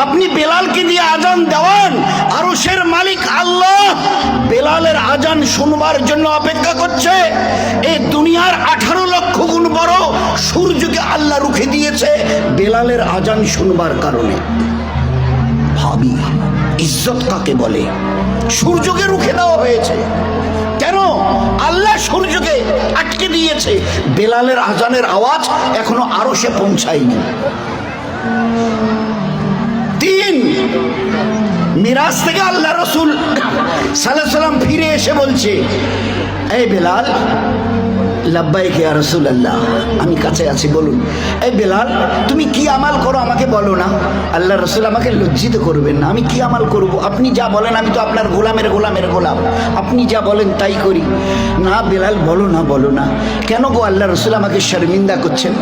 আপনি বেলালকে দিয়ে আজান দেওয়ান, আরশের মালিক আল্লাহ বেলালের আজান শুনবার জন্য অপেক্ষা করছে। এই দুনিয়ার 18 লক্ষ গুণ বড় সূর্যকে আল্লাহ রুখে দিয়েছে বেলালের আজান শুনবার কারণে। ভাবি ইজ্জত কাকে বলে? সূর্যকে রুখে দেওয়া হয়েছে কেন? আল্লাহ সূর্যকে আটকে দিয়েছে। বেলালের আজানের আওয়াজ এখনো আরশে পৌঁছায়নি। 3, মিরাজ থেকে আল্লাহ রাসূল সাল্লাল্লাহু আলাইহি সাল্লাম ফিরে এসে বলছে, এই বেলাল। লাব্বাইক ইয়া রাসূলুল্লাহ, আমি কাছে আছি, বলুন। এই বেলাল, তুমি কি আমাল করো আমাকে বলো না। আল্লাহ রাসূল, আমাকে লজ্জিত করবেন না, আমি কি আমাল করব? আপনি যা বলেন, আমি তো আপনার গোলামের গোলাম, আপনি যা বলেন তাই করি। না বেলাল, বলো না, বলো না। কেন গো আল্লাহ রাসূল, আমাকে শর্মিন্দা করছেন?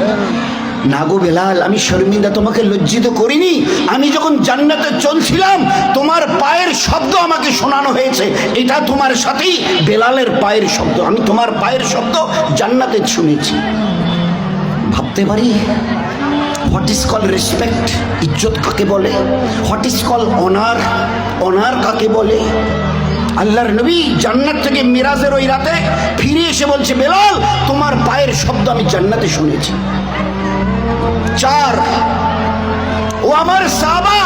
না গো বেলাল, আমি শর্মিন্দা, তোমাকে লজ্জিত করিনি। আমি যখন জান্নাতে চলছিলাম তোমার পায়ের শব্দ আমাকে শোনানো হয়েছে, এটা তোমার সাথেই বেলালের পায়ের শব্দ। আমি তোমার পায়ের শব্দ জান্নাতে শুনেছি। ভাবতে পারি হোয়াট ইজ কল রেসপেক্ট, ইজ্জত কাকে বলে? What is call honour, honour কাকে বলে? আল্লাহর নবী জান্নাত থেকে মিরাজের ওই রাতে ফিরে এসে বলছে, বেলাল তোমার পায়ের শব্দ আমি জান্নাতে শুনেছি। 4, ও আমার সাহাবা,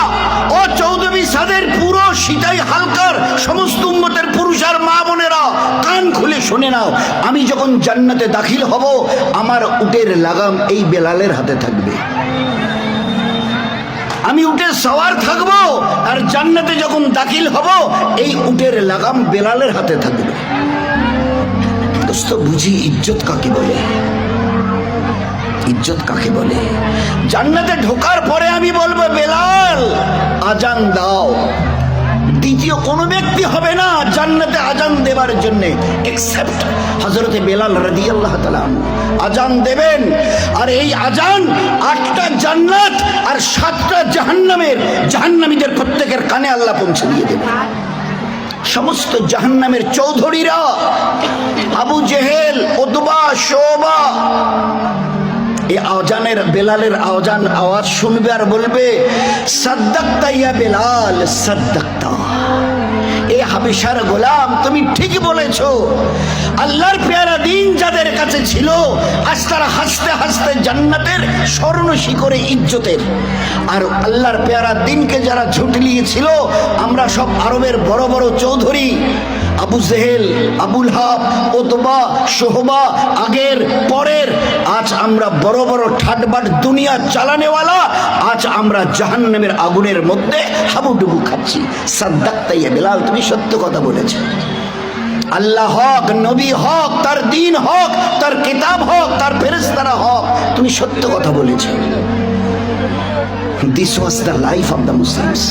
ও চৌধুরী সাদের পুরো সিতাই হালকার সমস্ত উম্মতের পুরুষ আর মা বোনেরা কান খুলে শুনে নাও, আমি যখন জান্নাতে দাখিল হব আমার উটের লাগাম এই বেলালের হাতে থাকবে। আমি উটের সওয়ার থাকবো আর জান্নাতে যখন দাখিল হব এই উটের লাগাম বেলালের হাতে থাকবে। দোস্ত, বুঝি ইজ্জত কাকে বলে? ইজ্জত কাকে বলে? জান্নাতে ঢোকার পরে আমি বলবো, বেলাল আজান দাও। দ্বিতীয় কোনো ব্যক্তি হবে না জান্নাতে আজান দেবার জন্য এক্সেপ্ট হযরতে বেলাল রাদিয়াল্লাহু তাআলা আজান দেবেন। আর এই আজান 8টা জান্নাত আর 7টা জাহান্নামীদের প্রত্যেকের কানে আল্লাহ পৌঁছে দিয়ে দেবেন। সমস্ত জাহান্নামের চৌধুরীরা, আবু জেহেল, উতবা, শোবা, এই আজানের বেলালের আওয়াজ শুনবে আর বলবে, সাদ্দাকতা ইয়া বেলাল, সাদ্দাকতা। এ হাবেশার গোলাম, তুমি ঠিকই বলেছো। আল্লাহর পেয়ারা দিন যাদের কাছে ছিল, আজ তারা হাসতে হাসতে জান্নাতের স্বর্ণ শিখরে ইজ্জতের। আর আল্লাহর পেয়ারা দিনকে যারা ঝুটলিয়েছিল, আমরা সব আরবের বড় বড় চৌধুরী, আবু জেহেল, আবুল হাব, উতবা, শোহবা, আগের পরের, আজ আমরা বড় বড় ঠাটবাট দুনিয়া চালানেওয়ালা, আজ আমরা জাহান্নামের আগুনের মধ্যে হাবুডুবু খাচ্ছি। সাদ্দাকতা ইয়া বেলাল, তুমি সত্য কথা বলেছো। আল্লাহ হক, নবী হক, তার দিন হক, তার কিতাব হক, তার ফেরেশতারা হক, তুমি সত্য কথা বলেছো। This was the life of the Muslims.